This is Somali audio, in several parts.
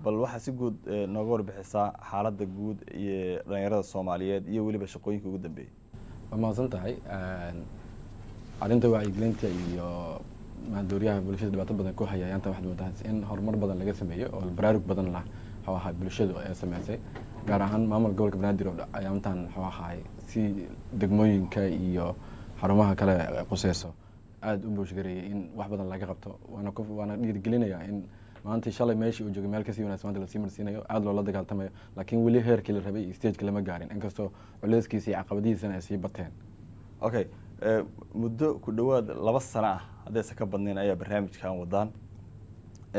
bal waxa si guud nooga warbixisaa xaaladda guud iyo dhalinyarada Soomaaliyeed iyo waliba shaqooyinka ugu dambeeyay. waa mahadsan tahay arrinta wacyigelinta iyo maandooriyaha bulshada dhibaato badan ku haya ayaanta waxaad moodaa in horumar badan laga sameeyo oo baraarug badan lah waxaa bulshadu ay sameysay gaar ahaan maamulka gobolka Banaadir oo ayaantan waxaa si degmooyinka iyo xarumaha kale quseyso aad u buushgareeyay in wax badan laga qabto waana dhiirigelinayaa in maanta shalay meeshii uu joogay meel kasii wanaagsan maanta lasii marsiinayo aad loola dagaaltamayo laakiin weli heerkii la rabay stageka lama gaarin inkastoo culeyskiisa iyo caqabadihiisana ay sii bateen. Okay, muddo ku dhawaad 2 sano ah haddaysan ka badnayn ayaa barnaamijkan wadaan.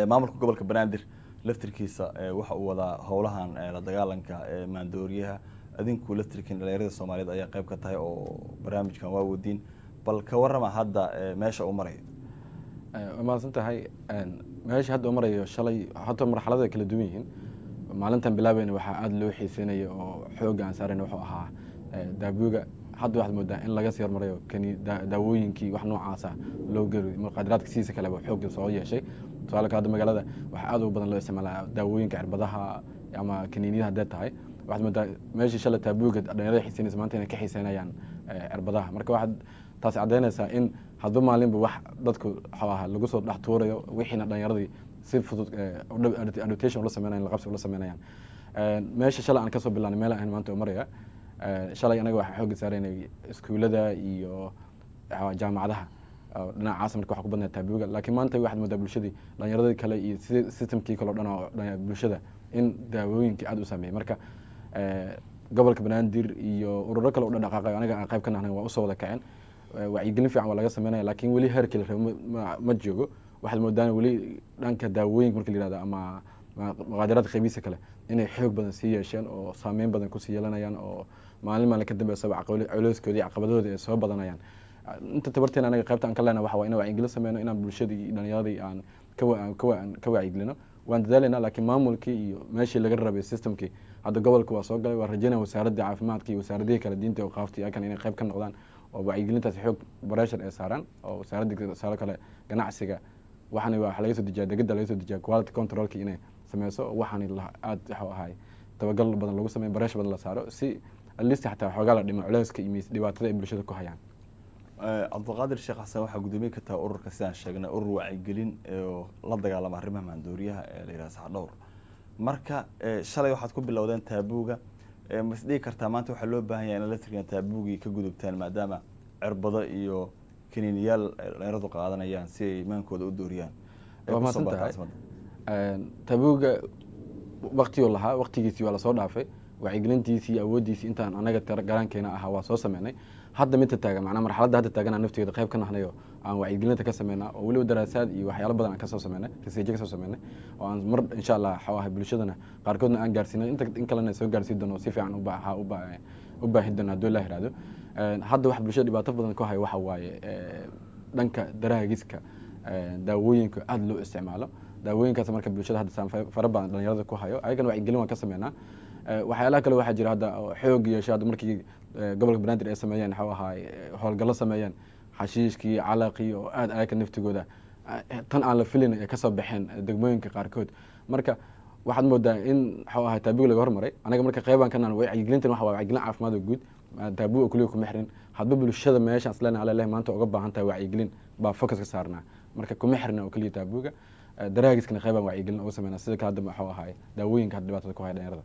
Maamulka gobolka Banaadir laftirkiisa waxa uu wadaa howlahan la dagaalanka maandooriyaha adinku laftirkiin dhalinyarada Soomaaliyeed ayaa qayb ka tahay oo barnaamijkan waa wadiin bal ka warrama hadda meesha uu marayo. ma santahay meesha hadda uu marayo shalay hadda marxalada kala duwan yihiin maalintan bilaabayna waxa aad loo xiiseynaya oo xoog aan saarayna wuxuu ahaa daabuga hadda waxaad moodaa in laga sii hormarayo kani daawooyinkii wax noocaas ah loo gari muqaadaraadka siisa kale xoog soo yeeshay tusaale ka hadda magaalada waxa aad u badan loo isticmaalaa daawooyinka cirbadaha ama kaniiniyada hadda tahay waxaad moodaa meesha shalay daabuga dhalinyarada xiiseynaysa maanta inay ka xiiseynayaan cirbadaha marka waxaad taas cadeynaysaa in hadba maalinba wax dadku waxa lagu soo dhex tuurayo wixiina dhalinyaradii si fudud annotation la sameeyaan la qabsi la sameeyaan meesha shalay aan ka soo bilaanay meel aan maanta maraya shalay anaga waxa xoog saareynay iskuulada iyo jaamacadaha dhinacaas marka waxa ku badnaa taabuga laakiin maanta waxaad moodaa bulshadii dhalinyaradii kale iyo systemkii kale oo dhan bulshada in daawooyinka aad u saameeyay marka gobolka Banaadir iyo ururo kale oo dhaqaaqay anaga aan qayb ka nahay waa u soo wada kaceen wacyigelin fiican waa laga sameynaya laakiin weli heerkii la rabo ma joogo waxaad moodaan weli dhanka daawooyinka marka la yiraahdo ama muqaadaraadka qaybiisa kale inay xoog badan sii yeesheen oo saameyn badan ku sii yeelanayaan oo maalin ka dambeeyay culeyskoodii caqabadooda ay soo badanayaan inta tabarteena anaga qaybta aan ka leenahay waxa waa in wacyigelin sameyno inaan bulshadii dhalinyaradii aan ka wacyigelino waan dadaalnaa laakiin maamulkii iyo meeshii laga rabay systemkii hadda gobolka waa soo galay waa rajaynaa wasaaradda caafimaadka iyo wasaaradihii kala diinta oo qaafti akan inay qayb ka noqdaan oo wacyigelintaas xoog pressure ay saaraan oo wasaaradda sare kale ganacsiga waxaan waxa laga soo dejiyaa degada laga soo dejiyaa quality controlka inay sameyso waxaan aad waxa ahay tabagal badan lagu sameeyo pressure badan la saaro si at least xataa xoogaa la dhimo culeyska iyo dhibaatada ay bulshada ku hayaan. Cabdiqaadir Sheekh Xasan waxa gudoomiye ka tahay ururka sidaan sheegnay urur wacyigelin oo la dagaalama arrimaha maandooriyaha ee la yiraahdo Saxdhowr marka shalay waxaad ku bilowdeen taabuga ma isdhihi kartaa maanta waxa loo baahan yahay in la tiriyaan taabugii ka gudubtaan maadaama cirbado iyo kaniiniyaal dhalinyaradu qaadanayaan si ay imaankooda u dooriyaan. taabuga waqtiyo lahaa waqtigiisii waa la soo dhaafay wacyigelintiisii iyo awoodiisii intaan anaga garankeena ahaa waa soo sameynay hadda mid taagan macna marxaladda hadda taagan aan nafteeda qayb ka nahnayo aan wacyigelinta ka sameynaa oo waliba daraasaad iyo waxyaalo badan aan ka soo sameynay research ka soo sameynay oo aan mar insha Allah xawaaha bulshadana qaarkoodna aan gaarsiinay in kalena soo gaarsiin doono si fiican u baahi doona haddii la yiraahdo hadda wax bulshada dhibaato badan ku haya waxa waaye dhanka daraagiska daawooyinka aad loo isticmaalo daawooyinkaas marka bulshada hadda fara badan dhalinyarada ku hayo ayagana wacyigelin waan ka sameynaa waxyaalaha kale waxaa jira hadda xoog yeeshay hadda markii gobolka Banaadir ay sameeyeen waxa ahay howlgallo sameeyeen xashiishkii calaqii oo aad ayaka naftigooda tan aan la filin ay ka soo baxeen degmooyinka qaarkood marka waxaad moodaa in waxa ahay taabuga laga hormaray anaga marka qaybaan kanaan wacyigelintan waxa waa wacyigelin caafimaad oo guud taabuga kulliga kuma xirin hadba bulshada meeshaan isleena alla ilaahay maanta uga baahan tahay wacyigelin baa focus ka saarnaa marka kuma xirna oo kaliya taabuga daraagiskana qaybaan wacyigelin uga sameynaa sida ka hadda waxa ahay daawooyinka hadda dhibaatada ku haya dhalinyarada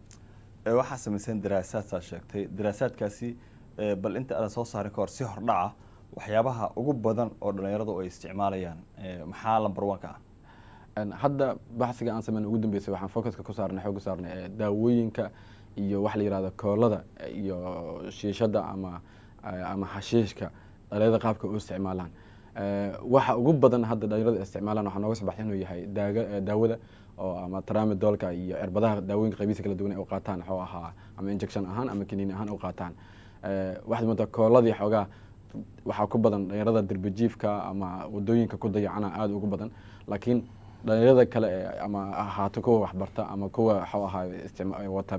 waxaa sameyseen daraasaad saa sheegtay daraasaadkaasi bal inta aad soo saaray ka hor si hordhaca waxyaabaha ugu badan oo dhalinyaradu ay isticmaalayaan maxaa lambar 1 ka ah hadda baxsiga aan sameeyay ugu dambeysay waxaan focuska ku saarnay xoog saarnay daawooyinka iyo wax la yiraahdo koolada iyo shiishada ama xashiishka dhalinyarada qaabka u isticmaalaan waxa ugu badan hadda dhalinyarada isticmaalaan waxa nooga sabaxay inuu yahay daawada oo ama tramadolka iyo cirbadaha daawooyinka qaybiisa kala duwan ay u qaataan waxa ahaa ama injection ahaan ama kaniini ahaan u qaataan waxaad moodaa kooladii xoogaa waxaa ku badan dhalinyarada darbijiifka ama wadooyinka ku dayacana aad ugu badan laakiin dhalinyarada kale ama ahaato kuwa waxbarta ama kuwa waxa ahaa wata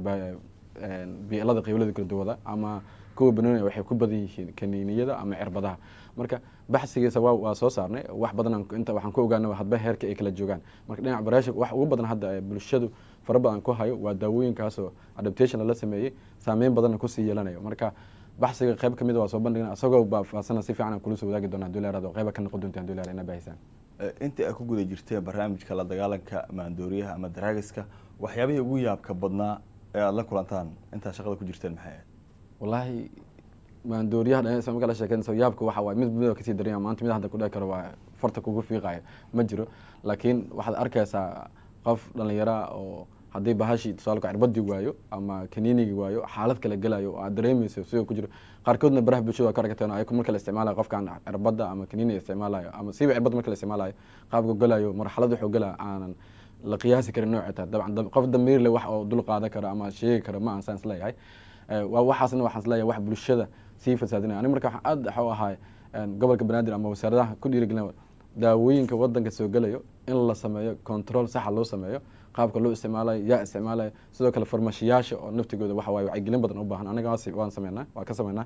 biilada qaybada kala duwada ama kuwa banooni waxay ku badan yihiin kaniiniyada ama cirbadaha marka baxsigiisa waa soo saarnay wax badan inta waxaan ku ogaanay hadba heerka ay kala joogaan marka dhinaca barnaamijka wax ugu badan hadda bulshadu fara badan ku hayo waa daawooyinkaasoo adaptation lala sameeyey saameyn badanna kusii yeelanayo. marka baxsiga qayb kamid waa soo bandhigna asagoo baafasana si fiican kula soo wadaagi doona doolaarada qayb ka noqon doonta doolaar ina baahisan. intii ay ku guda jirteen barnaamijka la dagaalanka maandooriyaha ama daraagiska waxyaabihii ugu yaabka badnaa ee aad la kulantaan intaa shaqada ku jirteen maxay ahayd? wallahi maandooriyaha dhanaysa marka la sheekaynayo yaabka waxa waay mid kasii daran maanta mid hadda ku dhaay karo waa farta kugu fiiqayo ma jiro, laakiin waxaad arkaysaa qof dhalinyaro oo haddii bahashi tusaalka cirbadii waayo ama kaniinigi waayo xaalad kala gelayo oo aad dareemayso sidoo ku jiro. qaarkoodna baraha bulshada ka aragteen ayagu marka la isticmaalayo qofkan cirbada ama kaniini isticmaalayo ama siiba cirbada marka la isticmaalayo qaabka galayo marxalad wuxuu galaa aanan la qiyaasi karin nooceeda. dabcan qof damiir leh wax oo dul qaadan karo ama sheegi karo ma aansan isleeyahay. waa waxaasna waxaan isleeyahay wax bulshada sii fasaadinaya. aniga marka waxaan aad waxuu ahay gobolka banaadir ama wasaaradaha ku dhiirigelin daawooyinka wadanka soo galayo in la sameeyo control saxa loo sameeyo, qaabka loo isticmaalayo yaa isticmaalayo, sidoo kale farmashiyaasha oo naftigooda waxa waaye wacyigelin badan u baahan. anaga waan sameynaa waa ka sameynaa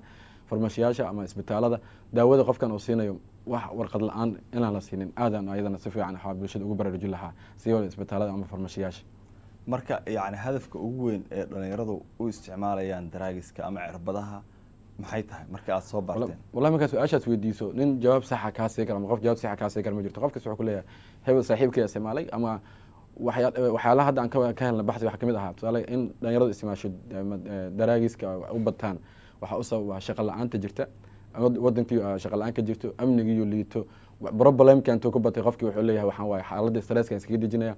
farmashiyaasha ama isbitaalada daawada qofkan uu siinayo wax warqad la-aan inaan la siinin aadan ayadana si fiican waxaa bulshada ugu baraarujin lahaa siyo isbitaalada ama farmashiyaasha. marka yani hadafka ugu weyn ee dhalinyaradu u isticmaalayaan daraagiska ama cirbadaha maxay tahay marka aad soo barteen? wallahi markaad su-aashaas weydiiso nin jawaab saxa kaa sii kara ama qof jawaab saxa kaa sii kara ma jirto. qofkas wuxuu ku leeyahay hebel saaxiibkii isticmaalay ama waxyaalaha hadda aan ka helna baxsi waxaa kamid ahaa tusaale in dhalinyaradu isticmaasho daraagiska u bataan waxaa u sababa shaqo la-aanta jirta wadankii shaqo la-aan ka jirto, amnigiiyo liito, problemka intuu ku batay qofkii wuxuu leeyahay waxaan waaye xaaladda stresska iskaga dejinaya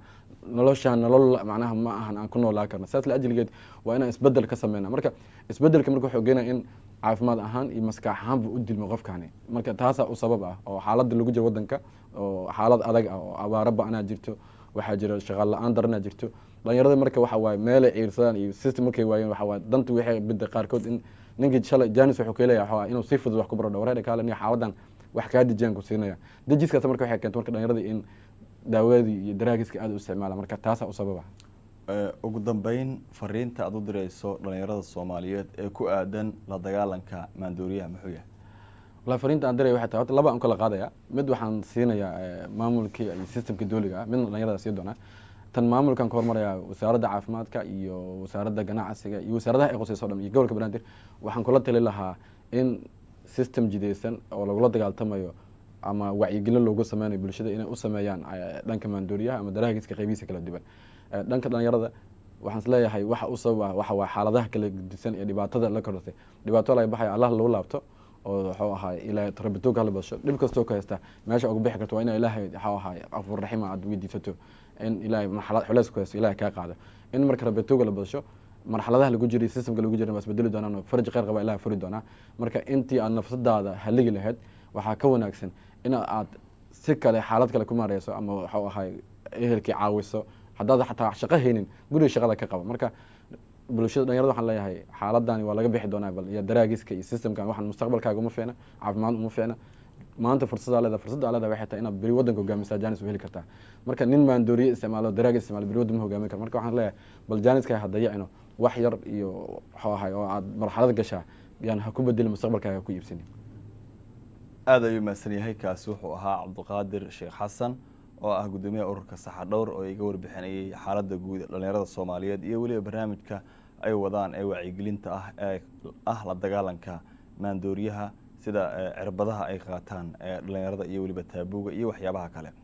noloshaan nolol macnaha ma ahan aan ku noolaa karna. saas la ajligeed waa inaan isbedel ka sameyna. marka isbedelka marka wuxuu geenaya in caafimaad ahaan iyo maskax ahaanba u dilmo qofkani. marka taasaa u sabab ah oo xaaladda lagu jiro wadanka oo xaalad adag ah oo abaaro ba-anaa jirto, waxaa jira shaqo la-aan daranaa jirto. dhalinyarada marka waxa waaye meelay ciirsadaan iyo system markay waayeen waxa waaye danta waxay bidda qaarkood in ninkii shalay janis wuxuu ka leeyahay waxa inuu si fudud wax ku baro dhowreer kaale niyo xaaladan wax kaa dijaan ku siinaya. dejiskaas marka waxay keentay marka dhalinyarada in daawadii iyo daraagiska aad u isticmaala. marka taasaa u sababa. ugu dambeyn fariinta aad u dirayso dhalinyarada Soomaaliyeed ee ku aadan la dagaalanka maandooriyaha muxuu yahay? wallahi fariinta aan diray waxay tahay laba aan kala qaadaya. mid waxaan siinayaa maamulkii iyo systemka dawliga ah, midna dhalinyarada sii doona. tan maamulkan ka hormaraya wasaaradda caafimaadka iyo wasaaradda ganacsiga iyo wasaaradaha ay qosayso dhan iyo gobolka banaadir waxaan kula tali lahaa in system jideysan oo lagula dagaaltamayo ama wacyigelin loogu sameynayo bulshada inay u sameeyaan dhanka maandooriyaha ama daraagiska qaybihiisa kala duwan. dhanka dhalinyarada waxaan isleeyahay waxa u sababa waxa waa xaaladaha kala gedisan ee dhibaatada la korortay. dhibaato laga baxaya allah lagu laabto oo wuxuu ahaa ilaahay rabbituu kala basho dhib kastoo ka haysta meesha ugu bixi karto waa inaa ilaahay wuxuu ahaa afur raxima aad weydiisato in ilaahay marxalad culays ku haysto ilaahay kaa qaado. in marka rabbituu kala basho marxaladaha lagu jiray systemka lagu jiray isbedeli doonaan faraj khayr qaba ilaahay furi doonaa. marka intii aad nafsadaada haligi lahayd waxaa ka wanaagsan in aad si kale xaalad kale ku maareyso ama wuxuu ahaa ehelkii caawiso haddaad xataa shaqo haynin guriga shaqada ka qaba. marka bulshada dhalinyarada waxaan leeyahay xaaladani waa laga bixi doonaa bal iyo daraagiska iyo systemkan waxaan mustaqbalkaaga uma fiicna caafimaad uma fiicna. maanta fursadda leedahay waxay tahay inaad beri wadanka hogaamisaa jaanis u heli kartaa. marka nin maandooriye isticmaalo daraagis isticmaalo beri wadan ma hogaamin karo. marka waxaan leeyahay bal jaaniska hadayacino wax yar iyo wuxuu ahay oo aad marxalad gashaa yaan ha ku bedeli mustaqbalkaaga ha ku iibsani. aad ayuu mahadsan yahay. kaasi wuxuu ahaa Cabdiqaadir Sheekh Xasan oo ah gudoomiyaha ururka Saxa Dhowr oo iga warbixinayay xaaladda guud ee dhalinyarada Soomaaliyeed iyo waliba barnaamijka ay wadaan ee wacyigelinta ah la dagaalanka maandooriyaha sida cirbadaha ay qaataan dhalinyarada iyo waliba taabuuga iyo waxyaabaha kale.